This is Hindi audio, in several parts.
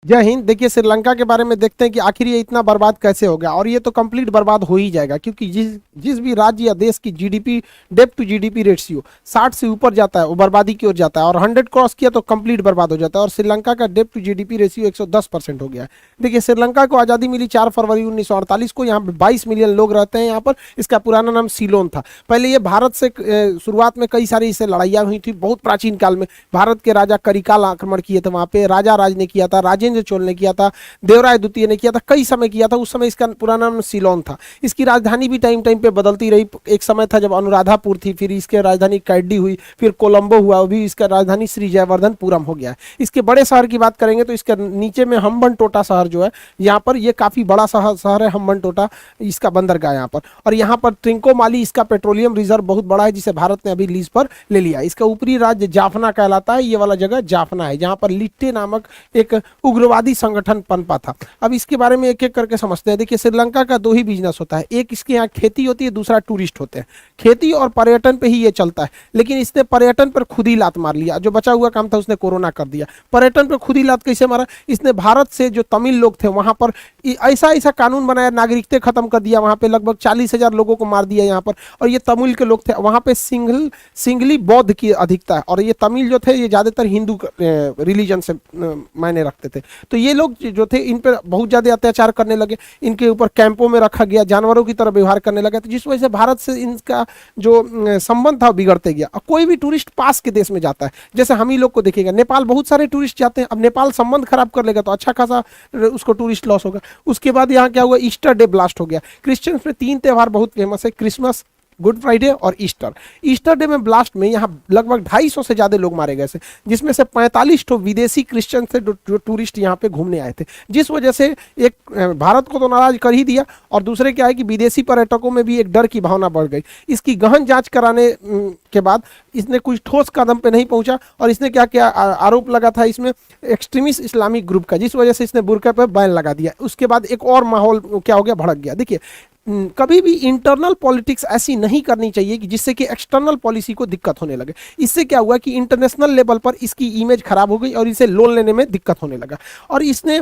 जय हिंद। देखिए, श्रीलंका के बारे में देखते हैं कि आखिर ये इतना बर्बाद कैसे हो गया, और ये तो कंप्लीट बर्बाद हो ही जाएगा, क्योंकि जिस जिस भी राज्य या देश की जीडीपी, डेब्ट टू जीडीपी रेशियो 60 से ऊपर जाता है वो बर्बादी की ओर जाता है, और 100 क्रॉस किया तो कंप्लीट बर्बाद हो जाता है। और श्रीलंका का डेब्ट टू जीडीपी रेशियो 110% हो गया है। देखिए, श्रीलंका को आज़ादी मिली 4 फरवरी 1948 को। यहाँ पे 22 मिलियन लोग रहते हैं यहाँ पर। इसका पुराना नाम सीलोन था। पहले ये भारत से शुरुआत में कई सारी इससे लड़ाइयाँ हुई थी। बहुत प्राचीन काल में भारत के राजा करिकाल आक्रमण किए थे वहाँ पे। राजा राज ने किया था, राजेंद्र चोल ने किया था, देवराय द्वितीय ने किया था, कई समय किया था। उस समय इसका पुराना नाम सीलोन था। इसकी राजधानी भी टाइम टाइम पे बदलती रही। एक समय था जब अनुराधापुर थी, फिर इसके राजधानी कैडी हुई, फिर कोलंबो हुआ, अभी इसका राजधानी श्री जयवर्धनपुरम हो गया है। इसके बड़े शहर की बात करेंगे तो इसके नीचे में हम्बनटोटा शहर जो है, यहाँ पर ये काफी बड़ा शहर है हम्बनटोटा, इसका बंदरगाह यहाँ पर। और यहाँ पर ट्रिंकोमाली इसका पेट्रोलियम रिजर्व बहुत बड़ा है, जिसे भारत ने अभी लीज पर ले लिया। इसका ऊपरी राज्य जाफना कहलाता है। ये वाला जगह जाफना है, जहाँ पर लिट्टे नामक एक उग्रवादी संगठन पनपा था। अब इसके बारे में एक एक करके समझते हैं। देखिए, श्रीलंका का 2 ही बिजनेस होता है। एक इसके यहाँ खेती होती है, दूसरा टूरिस्ट होते हैं। खेती और पर्यटन पे ही ये चलता है, लेकिन इसने पर्यटन पर खुद ही लात मार लिया। जो बचा हुआ काम था उसने कोरोना कर दिया। पर्यटन पर खुद ही लात कैसे मारा? इसने भारत से जो तमिल लोग थे वहां पर ऐसा ऐसा कानून बनाया, नागरिकता खत्म कर दिया। वहां पे लगभग 40,000 लोगों को मार दिया यहाँ पर। और ये तमिल के लोग थे वहां पे। सिंगली बौद्ध की अधिकता है, और ये तमिल जो थे ये ज्यादातर हिंदू रिलीजन से मायने रखते थे। तो ये लोग जो थे इन पर बहुत ज्यादा अत्याचार करने लगे। इनके ऊपर कैंपों में रखा गया, जानवरों की तरह व्यवहार करने लगा। तो जिस वजह से भारत से इनका जो संबंध था बिगड़ते गया। अब कोई भी टूरिस्ट पास के देश में जाता है, जैसे हम ही लोग को देखेगा, नेपाल बहुत सारे टूरिस्ट जाते हैं। अब नेपाल संबंध खराब कर लेगा तो अच्छा खासा उसको टूरिस्ट लॉस होगा। उसके बाद यहाँ क्या हुआ? ईस्टर डे ब्लास्ट हो गया। क्रिश्चियंस में 3 त्यौहार बहुत फेमस है, क्रिसमस, गुड फ्राइडे और ईस्टर। ईस्टर डे में ब्लास्ट में यहाँ लगभग 250 से ज्यादा लोग मारे गए थे, जिसमें से 45 तो विदेशी क्रिश्चियन थे जो टूरिस्ट यहाँ पे घूमने आए थे। जिस वजह से एक भारत को तो नाराज कर ही दिया, और दूसरे क्या है कि विदेशी पर्यटकों में भी एक डर की भावना बढ़ गई। इसकी गहन जांच कराने के बाद इसने कुछ ठोस कदम पे नहीं पहुंचा, और इसने क्या किया? आरोप लगा था इसमें एक्सट्रीमिस्ट इस्लामिक ग्रुप का, जिस वजह से इसने बुर्का पर बैन लगा दिया। उसके बाद एक और माहौल क्या हो गया? भड़क गया। देखिए, कभी भी इंटरनल पॉलिटिक्स ऐसी नहीं करनी चाहिए कि जिससे कि एक्सटर्नल पॉलिसी को दिक्कत होने लगे। इससे क्या हुआ कि इंटरनेशनल लेवल पर इसकी इमेज खराब हो गई, और इसे लोन लेने में दिक्कत होने लगा। और इसने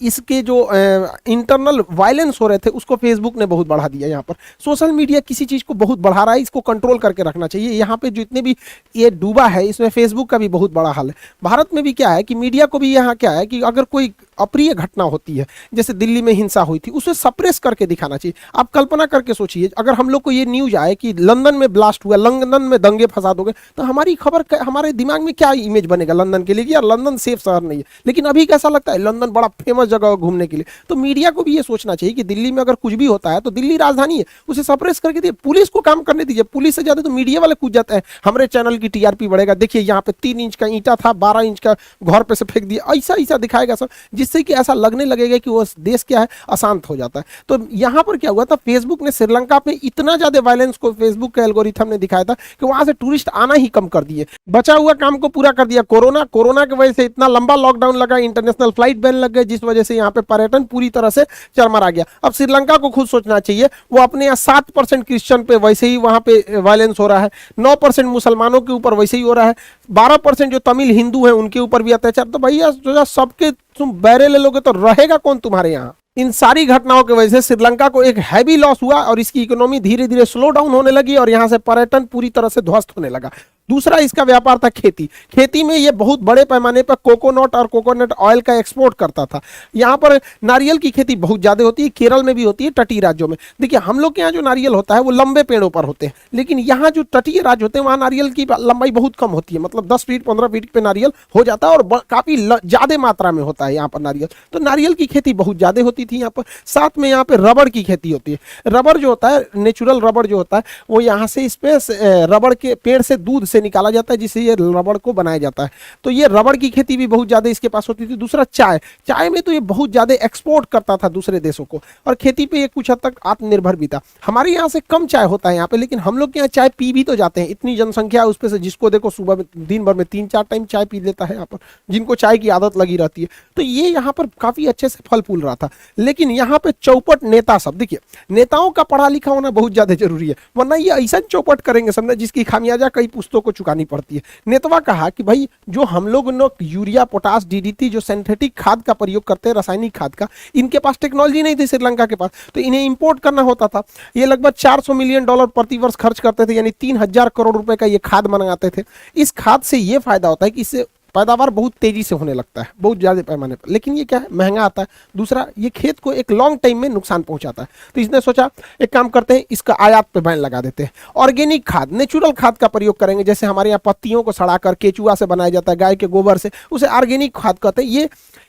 इसके जो इंटरनल वायलेंस हो रहे थे उसको फेसबुक ने बहुत बढ़ा दिया। यहाँ पर सोशल मीडिया किसी चीज को बहुत बढ़ा रहा है, इसको कंट्रोल करके रखना चाहिए। यहाँ पे जितने भी ये डूबा है, इसमें फेसबुक का भी बहुत बड़ा हाल है। भारत में भी क्या है कि मीडिया को भी यहाँ क्या है कि अगर कोई अप्रिय घटना होती है, जैसे दिल्ली में हिंसा हुई थी, उसे सप्रेस करके दिखाना चाहिए। आप कल्पना करके सोचिए, अगर हम लोग को ये न्यूज आए कि लंदन में ब्लास्ट हुआ, लंदन में दंगे फसाद हो गए, तो हमारी खबर हमारे दिमाग में क्या इमेज बनेगा लंदन के लिए कि यार लंदन सेफ शहर नहीं है। लेकिन अभी कैसा लगता है? लंदन बड़ा फेमस जगह है घूमने के लिए। तो मीडिया को भी ये सोचना चाहिए कि दिल्ली में अगर कुछ भी होता है तो दिल्ली राजधानी है, उसे सप्रेस करके दिए, पुलिस को काम करने दीजिए। पुलिस से ज्यादा तो मीडिया वाले कूद जाते हैं, हमारे चैनल की टीआरपी बढ़ेगा। देखिए, यहाँ पे 3 इंच का ईंटा था, 12 इंच का घर पे से फेंक दिया, ऐसा ऐसा दिखाएगा सब, जिससे कि ऐसा लगने लगेगा कि वो देश क्या है, अशांत हो जाता है। तो यहाँ पर क्या हुआ था? फेसबुक ने श्रीलंका पे इतना ज्यादा वायलेंस को फेसबुक के एल्गोरिथम ने दिखाया था कि वहां से टूरिस्ट आना ही कम कर दिए। बचा हुआ काम को पूरा कर दिया कोरोना की वजह से इतना लंबा लॉकडाउन लगा, इंटरनेशनल फ्लाइट बैन लग गए, जिस वजह से यहाँ पे पर्यटन पूरी तरह से चरमरा गया। अब श्रीलंका को खुद सोचना चाहिए, वो अपने यहाँ 7% क्रिश्चियन पे वैसे ही वहां पे वायलेंस हो रहा है, 9% मुसलमानों के ऊपर वैसे ही हो रहा है, 12% जो तमिल हिंदू है उनके ऊपर भी अत्याचार। तो भैया सबके तुम बैरे ले लोगे तो रहेगा कौन तुम्हारे यहाँ? इन सारी घटनाओं की वजह से श्रीलंका को एक हैवी लॉस हुआ, और इसकी इकोनॉमी धीरे धीरे स्लो डाउन होने लगी, और यहाँ से पर्यटन पूरी तरह से ध्वस्त होने लगा। दूसरा इसका व्यापार था खेती। खेती में ये बहुत बड़े पैमाने पर कोकोनट और कोकोनट ऑयल का एक्सपोर्ट करता था। यहाँ पर नारियल की खेती बहुत ज्यादा होती है, केरल में भी होती है, तटीय राज्यों में। देखिए, हम लोग के यहाँ जो नारियल होता है वो लंबे पेड़ों पर होते हैं, लेकिन यहाँ जो तटीय राज्य होते हैं वहाँ नारियल की लंबाई बहुत कम होती है, मतलब 10 फीट 15 फीट पे नारियल हो जाता है, और काफी ज्यादा मात्रा में होता है यहाँ पर नारियल। तो नारियल की खेती बहुत ज्यादा होती थी यहाँ पर। साथ में यहाँ पे रबड़ की खेती होती है। रबड़ जो होता है, नेचुरल रबड़ जो होता है, वो यहाँ से इस पे रबड़ के पेड़ से दूध से निकाला जाता है, जिससे ये रबड़ को बनाया जाता है। तो ये रबड़ की खेती भी बहुत ज्यादा इसके पास होती थी। दूसरा चाय में तो ये बहुत ज्यादा एक्सपोर्ट करता था दूसरे देशों को, और खेती पे ये कुछ हद तक आत्मनिर्भर भी था। हमारे यहाँ से कम चाय होता है यहाँ पे, लेकिन हम लोग के यहाँ चाय पी भी तो जाते हैं। इतनी जनसंख्या है उस पे से, जिसको देखो सुबह में दिन भर में 3-4 टाइम चाय पी लेता है यहाँ पर, जिनको चाय की आदत लगी रहती है। तो ये यहाँ पर काफी अच्छे से फल फूल रहा था। लेकिन यहाँ पे चौपट नेता सब, देखिए नेताओं का पढ़ा लिखा होना बहुत ज्यादा जरूरी है, वरना ये ऐसा चौपट करेंगे समझना जिसकी खामियाजा कई पुश्तों को चुकानी पड़ती है। नेतवा कहा कि भाई जो हम लोग यूरिया, पोटास, डीडीटी जो सिंथेटिक खाद का प्रयोग करते हैं, रासायनिक खाद का, इनके पास टेक्नोलॉजी नहीं थी श्रीलंका के पास, तो इन्हें इंपोर्ट करना होता था। ये लगभग $400 मिलियन प्रति वर्ष खर्च करते थे, यानी 3000 करोड़ रुपए का ये खाद मंगाते थे। इस खाद से ये फायदा होता है कि इससे पैदावार बहुत तेजी से होने लगता है, बहुत ज्यादा पैमाने पर, लेकिन ये क्या है, महंगा आता है। दूसरा, ये खेत को एक लॉन्ग टाइम में नुकसान पहुंचाता है। तो इसने सोचा एक काम करते हैं, इसका आयात पे बैन लगा देते हैं। ऑर्गेनिक खाद, नेचुरल खाद का प्रयोग करेंगे, जैसे हमारे यहाँ पत्तियों को सड़ाकर केचुआ से बनाया जाता है, गाय के गोबर से, उसे ऑर्गेनिक खाद कहते हैं।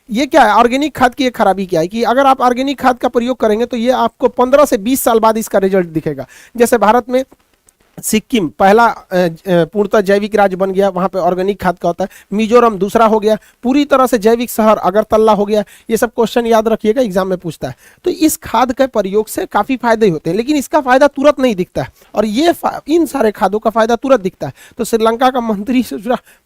ये क्या है, ऑर्गेनिक खाद की एक खराबी क्या है कि अगर आप ऑर्गेनिक खाद का प्रयोग करेंगे तो ये आपको 15 से 20 साल बाद इसका रिजल्ट दिखेगा। जैसे भारत में सिक्किम पहला पूर्णतः जैविक राज्य बन गया, वहां पे ऑर्गेनिक खाद का होता है। मिजोरम दूसरा हो गया, पूरी तरह से जैविक शहर अगरतला हो गया। ये सब क्वेश्चन याद रखिएगा, एग्जाम में पूछता है। तो इस खाद के प्रयोग से काफी फायदे होते हैं, लेकिन इसका फायदा तुरंत नहीं दिखता है, और ये इन सारे खादों का फायदा तुरंत दिखता है। तो श्रीलंका का मंत्री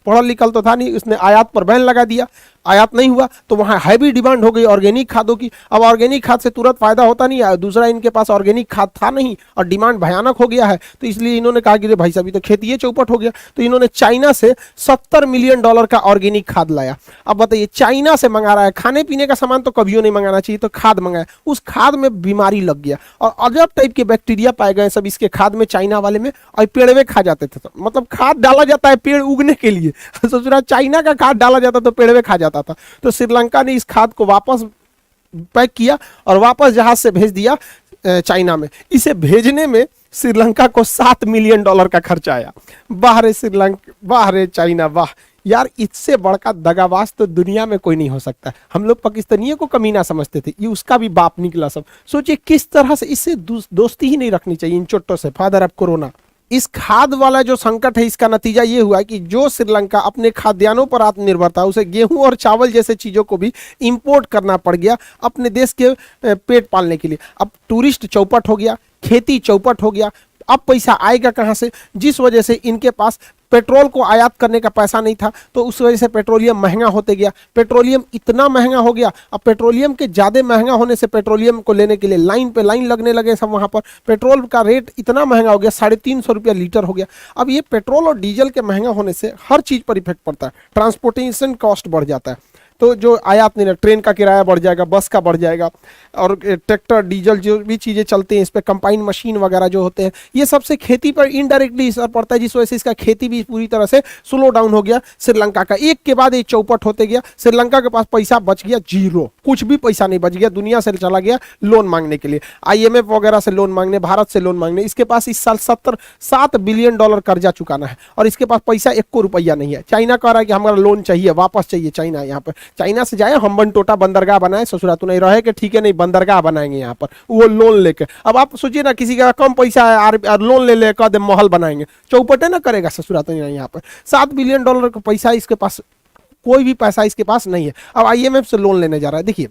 पढ़ा लिखल तो था नहीं, उसने आयात पर बैन लगा दिया। आयात नहीं हुआ तो वहां हैवी डिमांड हो गई ऑर्गेनिक खादों की। अब ऑर्गेनिक खाद से तुरंत फायदा होता नहीं है, दूसरा इनके पास ऑर्गेनिक खाद था नहीं और डिमांड भयानक हो गया है। तो इसलिए इन्होंने कहा कि भाई साहब ये तो खेती चौपट हो गया। तो इन्होंने चाइना से $70 मिलियन का ऑर्गेनिक खाद लाया। अब बताइए, चाइना से मंगा रहा है, खाने पीने का सामान तो कभी नहीं मंगाना चाहिए, तो खाद मंगाया, उस खाद में बीमारी लग गया और अजब टाइप के बैक्टीरिया पाए गए सब इसके खाद में, चाइना वाले में, और पेड़वे खा जाते थे। तो मतलब खाद डाला जाता है पेड़ उगने के लिए, सोच रहा चाइना का खाद डाला जाता तो पेड़वे खा जाता था। तो श्रीलंका ने इस खाद को वापस पैक किया और वापस जहाज से भेज दिया चाइना में। इसे भेजने में श्रीलंका को $7 मिलियन का खर्चा आया। वाह रे श्रीलंका, वाह रे चाइना, वाह यार, इससे बड़का दगाबाज तो दुनिया में कोई नहीं हो सकता। हम लोग पाकिस्तानियों को कमीना समझते थे, ये उसका भी बाप निकला सब। सोचिए किस तरह से, इससे दोस्ती ही नहीं रखनी चाहिए इन चोटों से, फादर ऑफ कोरोना। इस खाद वाला जो संकट है, इसका नतीजा ये हुआ कि जो श्रीलंका अपने खाद्यान्नों पर आत्मनिर्भर था, उसे गेहूं और चावल जैसे चीजों को भी इंपोर्ट करना पड़ गया अपने देश के पेट पालने के लिए। अब टूरिस्ट चौपट हो गया, खेती चौपट हो गया, अब पैसा आएगा कहां से? जिस वजह से इनके पास पेट्रोल को आयात करने का पैसा नहीं था, तो उस वजह से पेट्रोलियम महंगा होते गया। पेट्रोलियम इतना महंगा हो गया, अब पेट्रोलियम के ज़्यादा महंगा होने से पेट्रोलियम को लेने के लिए लाइन पे लाइन लगने लगे सब। वहाँ पर पेट्रोल का रेट इतना महंगा हो गया, 350 रुपया लीटर हो गया। अब ये पेट्रोल और डीजल के महंगा होने से हर चीज़ पर इफेक्ट पड़ता है, ट्रांसपोर्टेशन कॉस्ट बढ़ जाता है। तो जो आयात नहीं, ट्रेन का किराया बढ़ जाएगा, बस का बढ़ जाएगा, और ट्रैक्टर, डीजल जो भी चीज़ें चलती हैं इस पर, कंबाइन मशीन वगैरह जो होते हैं, ये सबसे खेती पर इनडायरेक्टली असर पड़ता है, जिस वजह से इसका खेती भी पूरी तरह से स्लो डाउन हो गया श्रीलंका का। एक के बाद एक चौपट होते गया। श्रीलंका के पास पैसा बच गया जीरो, कुछ भी पैसा नहीं बच गया, दुनिया से चला गया लोन मांगने के लिए, IMF वगैरह से लोन मांगने, भारत से लोन मांगने। इसके पास इस साल $7 बिलियन कर्जा चुकाना है और इसके पास पैसा 1 रुपया नहीं है। चाइना कह रहा है कि हमारा लोन चाहिए, वापस चाहिए। चाइना यहाँ पर, चाइना से जाए हम्बन टोटा बंदरगाह बनाए, ससुरा तो नहीं रहे कि ठीक है नहीं बंदरगाह बनाएंगे यहाँ पर, वो लोन लेके। अब आप सोचिए ना, किसी का कम पैसा है और लोन ले ले कह दे महल बनाएंगे, चौपटे ना करेगा ससुरा तो यहाँ पर। $7 बिलियन का पैसा इसके पास, कोई भी पैसा इसके पास नहीं है। अब IMF से लोन लेने जा रहा है। देखिए,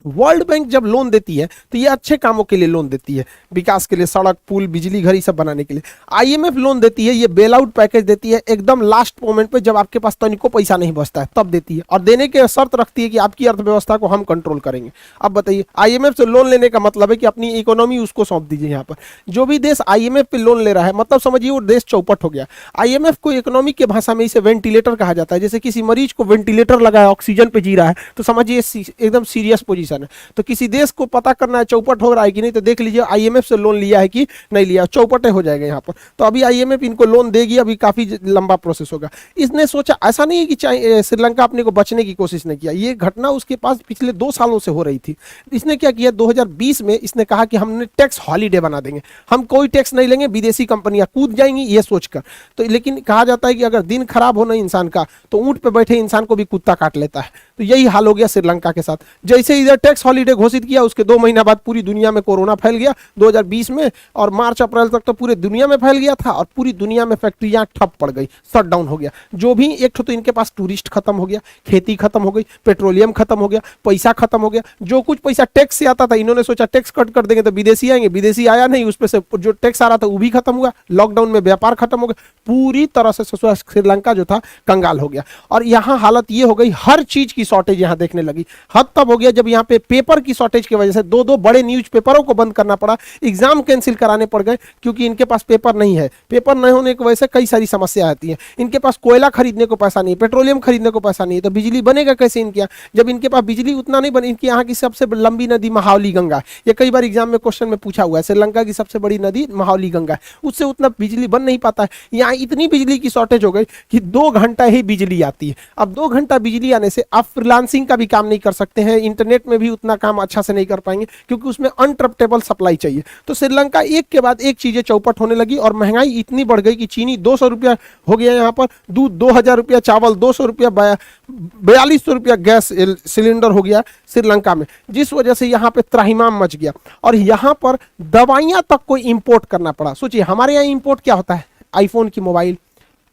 वर्ल्ड बैंक जब लोन देती है तो ये अच्छे कामों के लिए लोन देती है, विकास के लिए, सड़क, पुल, बिजली घर, ये सब बनाने के लिए। IMF लोन देती है, ये बेल आउट पैकेज देती है एकदम लास्ट मोमेंट पे, जब आपके पास तनिको पैसा नहीं बचता है तब देती है, और देने के शर्त रखती है कि आपकी अर्थव्यवस्था को हम कंट्रोल करेंगे। अब बताइए, IMF से लोन लेने का मतलब है कि अपनी इकोनॉमी उसको सौंप दीजिए। यहाँ पर जो भी देश IMF पे लोन ले रहा है, मतलब समझिए वो देश चौपट हो गया। IMF को इकोनॉमी के भाषा में इसे वेंटिलेटर कहा जाता है। जैसे किसी मरीज को वेंटिलेटर लगा है, ऑक्सीजन पे जी रहा है, तो समझिए एकदम सीरियस पोजीशन है। तो किसी देश को पता करना है चौपट हो रहा है कि नहीं, तो देख लीजिए IMF से लोन लिया है कि नहीं लिया, चौपटे हो जाएगा यहाँ पर। तो अभी IMF इनको लोन देगी, अभी काफी लंबा प्रोसेस होगा। इसने सोचा, ऐसा नहीं है कि श्रीलंका अपने को बचने की कोशिश नहीं किया, ये घटना उसके पास पिछले 2 सालों से हो रही थी। इसने क्या किया, 2020 में इसने कहा कि हमने टैक्स हॉलीडे बना देंगे, हम कोई टैक्स नहीं लेंगे, विदेशी कंपनियां कूद जाएंगी ये सोचकर। तो लेकिन कहा जाता है कि अगर दिन खराब हो ना इंसान का, तो ऊंट पे बैठे इंसान को भी कुत्ता काट लेता है। तो यही हाल हो गया श्रीलंका के साथ। जैसे इधर टैक्स हॉलीडे घोषित किया, उसके 2 महीना बाद पूरी दुनिया में कोरोना फैल गया 2020 में, और मार्च अप्रैल तक तो पूरे दुनिया में फैल गया था, और पूरी दुनिया में फैक्ट्रियां ठप पड़ गई, शट डाउन हो गया। जो भी एक तो इनके पास टूरिस्ट खत्म हो गया, खेती खत्म हो गई, पेट्रोलियम खत्म हो गया, पैसा खत्म हो गया। जो कुछ पैसा टैक्स से आता था, इन्होंने सोचा टैक्स कट कर देंगे तो विदेशी आएंगे, विदेशी आया नहीं, उस पर से जो टैक्स आ रहा था वो भी खत्म हुआ। लॉकडाउन में व्यापार खत्म हो गया, पूरी तरह से श्रीलंका जो था कंगाल हो गया। और यहाँ हालत ये हो गई, हर चीज की शॉर्टेज यहाँ देखने लगी। हद तब हो गया जब यहाँ पे पेपर की शॉर्टेज की वजह से दो दो बड़े न्यूज पेपरों को बंद करना पड़ा, एग्जाम कैंसिल कराने पड़ गए, क्योंकि इनके पास पेपर नहीं है। पेपर नहीं होने की वजह से कई सारी समस्या आती है। इनके पास कोयला खरीदने को पैसा नहीं, पेट्रोलियम खरीदने को पैसा नहीं, तो बिजली बनेगा कैसे इनके यहाँ? जब इनके पास बिजली उतना नहीं बने, इनके यहाँ की सबसे लंबी नदी महावली गंगा, ये कई बार एग्जाम में क्वेश्चन में पूछा हुआ है, श्रीलंका की सबसे बड़ी नदी महावली गंगा है, उससे उतना बिजली बन नहीं पाता है। यहाँ इतनी बिजली की शॉर्टेज हो गई कि 2 घंटा ही बिजली आती है। अब 2 घंटा बिजली आने से आप फ्रीलांसिंग का भी काम नहीं कर सकते हैं, इंटरनेट में भी उतना काम अच्छा से नहीं कर पाएंगे, क्योंकि उसमें अनट्रप्टेबल सप्लाई चाहिए। तो श्रीलंका एक के बाद एक चीजें चौपट होने लगी और महंगाई इतनी बढ़ गई कि चीनी 200 रुपया हो गया, यहाँ पर दूध 2000 रुपया, चावल 200 रुपया, 4200 रुपया गैस सिलेंडर हो गया श्रीलंका में, जिस वजह से यहाँ पे त्राहिमाम मच गया। और यहाँ पर दवाइयां तक को इंपोर्ट करना पड़ा। सोचिए हमारे यहाँ इंपोर्ट क्या होता है, आईफोन की मोबाइल,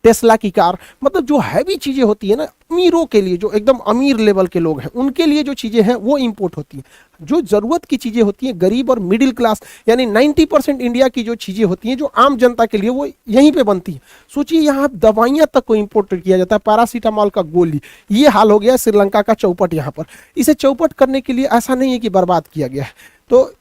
टेस्ला की कार, मतलब जो हैवी चीजें होती है ना, अमीरों के लिए, जो एकदम अमीर लेवल के लोग हैं उनके लिए जो चीजें हैं वो इंपोर्ट होती हैं। जो जरूरत की चीजें होती हैं गरीब और मिडिल क्लास, यानी 90% इंडिया की जो चीजें होती हैं जो आम जनता के लिए, वो यहीं पे बनती है। सोचिए यहाँ दवाइयां तक को इंपोर्ट किया जाता है, पैरासीटामॉल का गोली। ये हाल हो गया श्रीलंका का चौपट यहाँ पर। इसे चौपट करने के लिए ऐसा नहीं है कि बर्बाद किया गया है, तो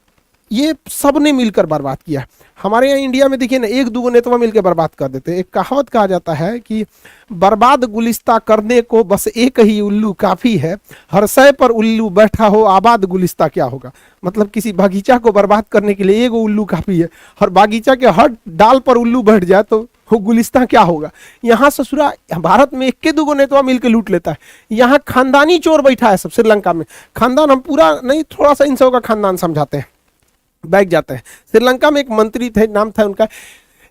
ये सब ने मिलकर बर्बाद किया। हमारे यहाँ इंडिया में देखिए ना, एक दूगो नेतवा मिलकर बर्बाद कर देते हैं। एक कहावत कहा जाता है कि बर्बाद गुलिस्ता करने को बस एक ही उल्लू काफी है, हर सय पर उल्लू बैठा हो आबाद गुलिस्ता क्या होगा। मतलब किसी बागीचा को बर्बाद करने के लिए एक उल्लू काफी है, हर बागीचा के हर डाल पर उल्लू बैठ जाए तो वो गुलिस्ता क्या होगा। यहाँ ससुरा भारत में एक के दूगो नेतवा मिलकर लूट लेता है। यहाँ खानदानी चोर बैठा है सब श्रीलंका में। खानदान हम पूरा नहीं, थोड़ा सा इन सबका खानदान समझाते हैं, बैठ जाते हैं। श्रीलंका में एक मंत्री थे, नाम था उनका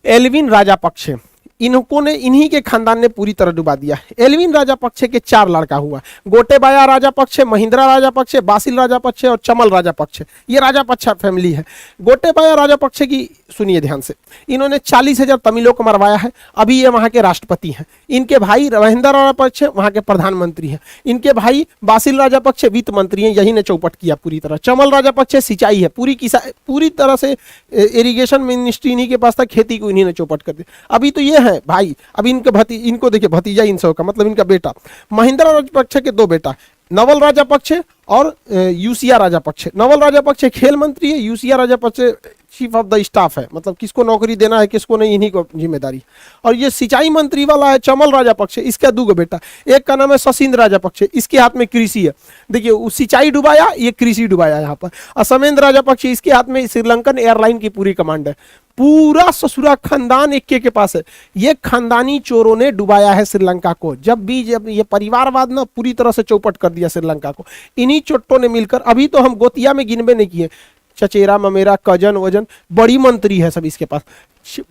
एल्विन राजापक्षे। इन्हीं के खानदान ने पूरी तरह डुबा दिया। एल्विन राजापक्षे के 4 लड़का हुआ, गोटेबाया राजापक्षे, महिंद्रा राजापक्षे, बासिल राजापक्षे और चमल राजापक्षे। ये राजापक्षा फैमिली है। गोटेबाया राजापक्षे की सुनिए ध्यान से, इन्होंने 40,000 तमिलों को मरवाया है। अभी ये वहां के राष्ट्रपति हैं। इनके भाई महिंद्रा राजापक्षे वहां के प्रधानमंत्री हैं। इनके भाई बासिल राजापक्षे वित्त मंत्री हैं, यही ने चौपट किया पूरी तरह। चमल राजापक्षे सिंचाई है, पूरी तरह से इरिगेशन मिनिस्ट्री इन्हीं के पास था, खेती को इन्हीं ने चौपट कर दिया। अभी तो ये है भाई, अब इनको देखिए भतीजा इन सब का, मतलब इनका बेटा। महिंद्रा राजपक्षे के 2 बेटा, नवल राजापक्षे और यूसिया राजापक्षे। नवल राजापक्षे खेल मंत्री है, यूसिया Rajapaksa chief of the staff है, मतलब किसको नौकरी देना है किसको नहीं, इन्हीं को जिम्मेदारी। और ये सिंचाई मंत्री वाला है चमल राजापक्षे, इसका 2 बेटा, एक का नाम है ससिंद्र राजापक्षे, इसके हाथ में कृषि है। देखिए वो सिंचाई डुबाया, ये कृषि डुबाया यहाँ पर। असमेंद्र राजापक्षे, इसके हाथ में श्रीलंकन एयरलाइन की पूरी कमांड है। पूरा ससुरा खानदान एक के पास है। ये खानदानी चोरों ने डुबाया है श्रीलंका को। जब ये परिवारवाद ना पूरी तरह से चौपट कर दिया श्रीलंका को, इन्हीं चोट्टों ने मिलकर। अभी तो हम गोतिया में गिनबे नहीं किए, चचेरा ममेरा कजन वजन, बड़ी मंत्री है सब इसके पास।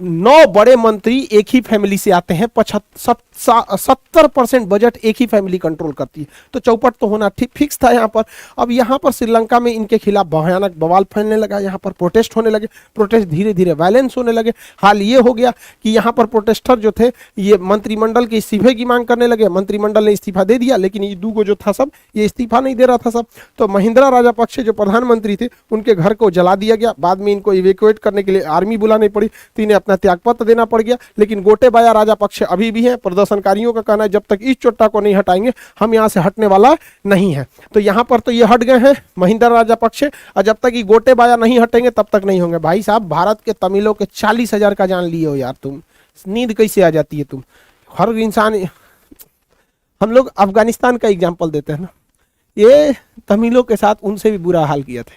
9 बड़े मंत्री एक ही फैमिली से आते हैं। 70% बजट एक ही फैमिली कंट्रोल करती है, तो चौपट तो होना ठीक फिक्स था यहाँ पर। अब यहाँ पर श्रीलंका में इनके खिलाफ भयानक बवाल फैलने लगा, यहाँ पर प्रोटेस्ट होने लगे, प्रोटेस्ट धीरे धीरे वायलेंस होने लगे। हाल ये हो गया कि यहाँ पर प्रोटेस्टर जो थे ये मंत्रिमंडल के इस्तीफे की मांग करने लगे। मंत्रिमंडल ने इस्तीफा दे दिया, लेकिन ये दूगो जो था सब, ये इस्तीफा नहीं दे रहा था सब। तो महिंद्रा राजापक्षे जो प्रधानमंत्री थे, उनके घर को जला दिया गया। बाद में इनको इवैक्यूएट करने के लिए आर्मी बुलानी पड़ी, तो इन्हें अपना त्यागपत्र देना पड़ गया। लेकिन गोटेबाया राजापक्षे अभी भी हैं। प्रदर्शनकारियों का कहना है जब तक इस चोट्टा को नहीं हटाएंगे हम यहाँ से हटने वाला नहीं है। तो यहाँ पर तो ये हट गए हैं महिंद्रा राजापक्षे, और जब तक ये गोटेबाया नहीं हटेंगे तब तक नहीं होंगे। भाई साहब, भारत के तमिलों के 40,000 का जान लिए हो यार तुम, नींद कैसे आ जाती है तुम। हर इंसान, हम लोग अफगानिस्तान का एग्जाम्पल देते हैं ना, ये तमिलों के साथ उनसे भी बुरा हाल किया था।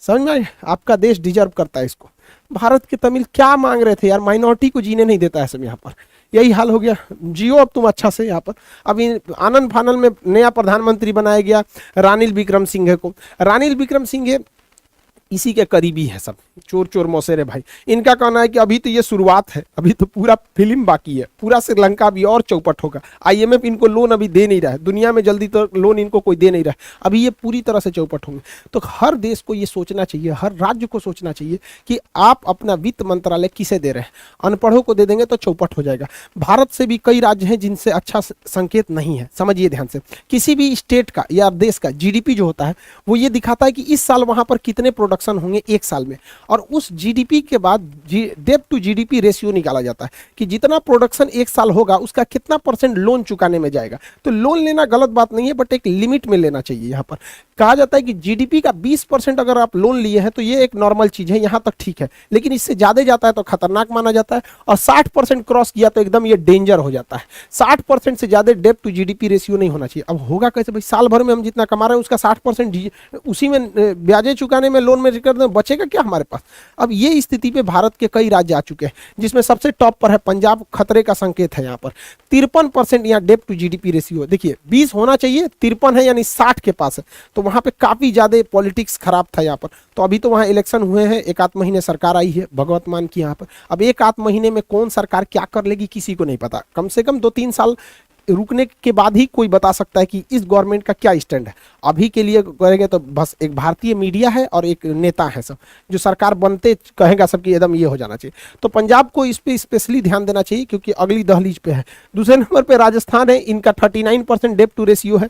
समझ में, आपका देश डिजर्व करता है इसको। भारत के तमिल क्या मांग रहे थे यार, माइनॉरिटी को जीने नहीं देता है सब यहाँ पर। यही हाल हो गया, जियो अब तुम अच्छा से यहाँ पर। अभी आनंद फानल में नया प्रधानमंत्री बनाया गया रानिल विक्रमसिंघे को। रानिल विक्रमसिंघे इसी के करीबी है सब, चोर चोर मौसेरे भाई। इनका कहना है कि अभी तो ये शुरुआत है, अभी तो पूरा फिल्म बाकी है, पूरा श्रीलंका भी और चौपट होगा। IMF इनको लोन अभी दे नहीं रहा है, दुनिया में जल्दी तो लोन इनको कोई दे नहीं रहा है, अभी ये पूरी तरह से चौपट होंगे। तो हर देश को ये सोचना चाहिए, हर राज्य को सोचना चाहिए कि आप अपना वित्त मंत्रालय किसे दे रहे हैं। अनपढ़ों को दे देंगे तो चौपट हो जाएगा। भारत से भी कई राज्य हैं जिनसे अच्छा संकेत नहीं है, समझिए ध्यान से। किसी भी स्टेट का या देश का GDP जो होता है वो ये दिखाता है कि इस साल वहां पर कितने प्रोडक्ट प्रोडक्शन होंगे एक साल में, और उस जीडीपी के बाद डेब्ट टू जीडीपी रेशियो निकाला जाता है कि जितना प्रोडक्शन एक साल होगा उसका कितना परसेंट लोन चुकाने में जाएगा। तो लोन लेना गलत बात नहीं है, बट एक लिमिट में लेना चाहिए। यहाँ पर कहा जाता है कि जीडीपी का 20% अगर आप लोन लिए हैं तो ये एक नॉर्मल चीज है, यहाँ तक ठीक है, लेकिन इससे ज्यादा जाता है तो खतरनाक माना जाता है, और 60% क्रॉस किया तो एकदम ये डेंजर हो जाता है। 60% से ज्यादा डेब्ट टू जीडीपी रेशियो नहीं होना चाहिए। अब होगा कैसे भाई, साल भर में हम जितना कमा रहे हैं उसका 60% उसी में ब्याजें चुकाने में, लोन में कर दें, बचेगा क्या हमारे पास। अब ये स्थिति पे भारत के कई राज्य आ चुके हैं, जिसमें सबसे टॉप पर है पंजाब, खतरे का संकेत है। यहाँ पर 53% यहाँ डेब्ट टू जीडीपी रेशियो है। देखिए 20 होना चाहिए, 53 है यानी 60 के पास है, तो वहां पे काफी ज्यादा पॉलिटिक्स खराब था यहाँ पर। तो अभी तो वहां इलेक्शन हुए हैं, एक आध महीने सरकार आई है भगवत मान की यहाँ पर। अब एक आध महीने में कौन सरकार क्या कर लेगी किसी को नहीं पता, कम से कम 2-3 साल रुकने के बाद ही कोई बता सकता है कि इस गवर्नमेंट का क्या स्टैंड है। अभी के लिए करेंगे तो बस एक भारतीय मीडिया है और एक नेता है सब, जो सरकार बनते कहेगा सबकी एकदम ये हो जाना चाहिए। तो पंजाब को इस पे स्पेशली ध्यान देना चाहिए क्योंकि अगली दहलीज पे है। दूसरे नंबर पे राजस्थान है, इनका 39% डेब्ट टू रेशियो है।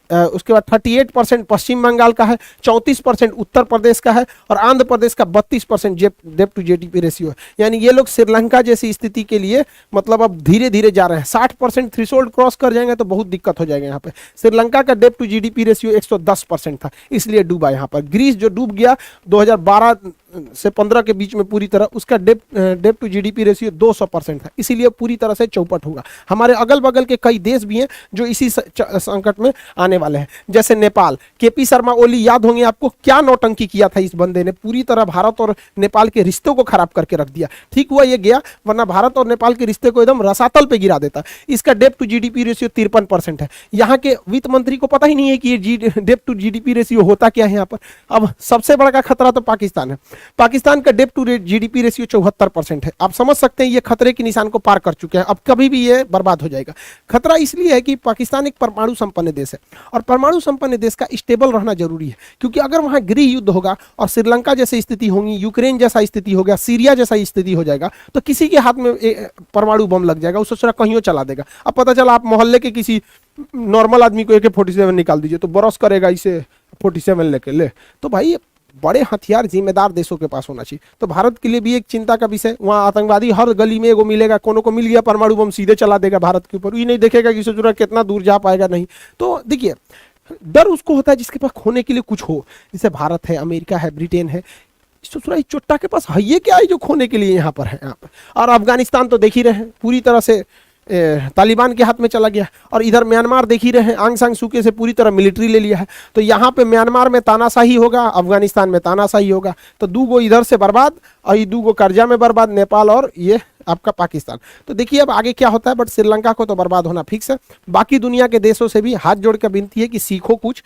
उसके बाद 38% पश्चिम बंगाल का है, 34% उत्तर प्रदेश का है, और आंध्र प्रदेश का 32% डेब्ट टू जीडीपी रेशियो है। यानी ये लोग श्रीलंका जैसी स्थिति के लिए मतलब अब धीरे धीरे जा रहे हैं। 60% थ्रेशोल्ड क्रॉस कर जाएंगे तो बहुत दिक्कत हो जाएगा यहाँ पे। श्रीलंका का डेब्ट टू जीडीपी रेशियो 110% था, इसलिए डूबा यहाँ पर। ग्रीस जो डूब गया 2012 से 15 के बीच में पूरी तरह, उसका डेब्ट टू जीडीपी रेशियो 200% था, इसीलिए पूरी तरह से चौपट होगा। हमारे अगल बगल के कई देश भी हैं जो इसी संकट में आने वाले हैं, जैसे नेपाल। केपी शर्मा ओली याद होंगे आपको, क्या नौटंकी किया था इस बंदे ने, पूरी तरह भारत और नेपाल के रिश्तों को खराब करके रख दिया। ठीक हुआ ये गया, वरना भारत और नेपाल के रिश्ते को एकदम रसातल पे गिरा देता। इसका डेब्ट टू जीडीपी रेशियो 53% है। यहाँ के वित्त मंत्री को पता ही नहीं है कि ये डेब्ट टू जीडीपी रेशियो होता क्या है यहाँ पर। अब सबसे बड़ा खतरा तो पाकिस्तान है। पाकिस्तान का डेब्ट टू जीडीपी रेशियो 74% है। आप समझ सकते हैं ये खतरे के निशान को पार कर चुके हैं, अब कभी भी ये बर्बाद हो जाएगा। खतरा इसलिए है कि पाकिस्तान एक परमाणु संपन्न देश है, और परमाणु संपन्न देश का स्टेबल रहना जरूरी है, क्योंकि अगर वहां गृह युद्ध होगा और श्रीलंका जैसी स्थिति होगी, यूक्रेन जैसा स्थिति हो गया, सीरिया जैसा स्थिति हो जाएगा, तो किसी के हाथ में परमाणु बम लग जाएगा, उसे सोचा कहीं चला देगा। अब पता चला आप मोहल्ले के किसी नॉर्मल आदमी को AK-47 निकाल दीजिए तो बरस करेगा इसे 47 लेके ले। तो भाई बड़े हथियार जिम्मेदार देशों के पास होना चाहिए। तो भारत के लिए भी एक चिंता का विषय, वहाँ आतंकवादी हर गली में एगो मिलेगा, कोनो को मिल गया परमाणु बम सीधे चला देगा भारत के ऊपर, ये नहीं देखेगा कि सोच रहा कितना दूर जा पाएगा नहीं। तो देखिए डर उसको होता है जिसके पास खोने के लिए कुछ हो, जैसे भारत है, अमेरिका है, ब्रिटेन है। ससुराई चोट्टा के पास है ये क्या है जो खोने के लिए यहाँ पर है यहाँ पर। और अफगानिस्तान तो देख ही रहे हैं, पूरी तरह से तालिबान के हाथ में चला गया, और इधर म्यांमार देख ही रहे हैं, आंग सांग सूके से पूरी तरह मिलिट्री ले लिया है। तो यहाँ पे म्यांमार में तानाशाही होगा, अफगानिस्तान में तानाशाही होगा, तो दूगो इधर से बर्बाद और ये दूगो कर्जा में बर्बाद, नेपाल और ये आपका पाकिस्तान। तो देखिए अब आगे क्या होता है, बट श्रीलंका को तो बर्बाद होना फिक्स है। बाकी दुनिया के देशों से भी हाथ जोड़ कर विनती है कि सीखो कुछ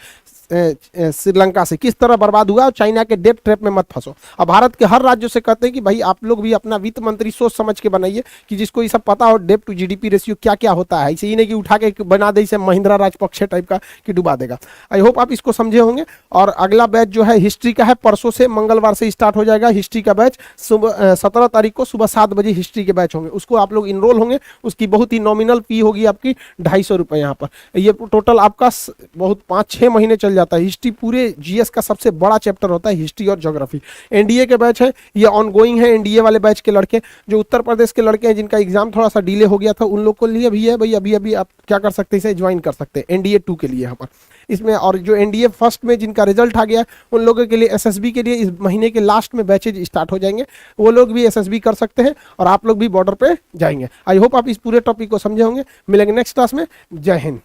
श्रीलंका से, किस तरह बर्बाद हुआ, और चाइना के डेब्ट ट्रैप में मत फंसो। अब भारत के हर राज्यों से कहते हैं कि भाई आप लोग भी अपना वित्त मंत्री सोच समझ के बनाइए, कि जिसको ये सब पता हो डेब्ट टू जीडीपी रेशियो क्या क्या होता है। इसे ही नहीं कि उठा के बना दे इसे महिंद्रा राजपक्षे टाइप का कि डुबा देगा। आई होप आप इसको समझे होंगे। और अगला बैच जो है हिस्ट्री का है, परसों से मंगलवार से स्टार्ट हो जाएगा हिस्ट्री का बैच। सुबह 17 तारीख को सुबह 7 बजे हिस्ट्री के बैच होंगे, उसको आप लोग इनरोल होंगे। उसकी बहुत ही नॉमिनल फी होगी आपकी 250 रुपये। यहाँ पर ये टोटल आपका बहुत 5-6 महीने चल जाता है। हिस्ट्री पूरे जीएस का सबसे बड़ा चैप्टर होता है, हिस्ट्री और ज्योग्राफी। एनडीए के बैच है, ये ऑनगोइंग है। एनडीए वाले बैच के लड़के, जो उत्तर प्रदेश के लड़के हैं जिनका एग्जाम थोड़ा सा डिले हो गया था, उन लोग को लिए भी है भाई, अभी आप क्या कर सकते हैं, इसे ज्वाइन कर सकते हैं एनडीए 2 के लिए यहाँ पर इसमें। और जो एनडीए फर्स्ट में जिनका रिजल्ट आ गया उन लोगों के लिए एसएसबी के लिए इस महीने के लास्ट में बैचेज स्टार्ट हो जाएंगे, वो लोग भी एसएसबी कर सकते हैं, और आप लोग भी बॉर्डर पे जाएंगे। आई होप आप इस पूरे टॉपिक को समझे होंगे। मिलेंगे नेक्स्ट क्लास में। जय हिंद।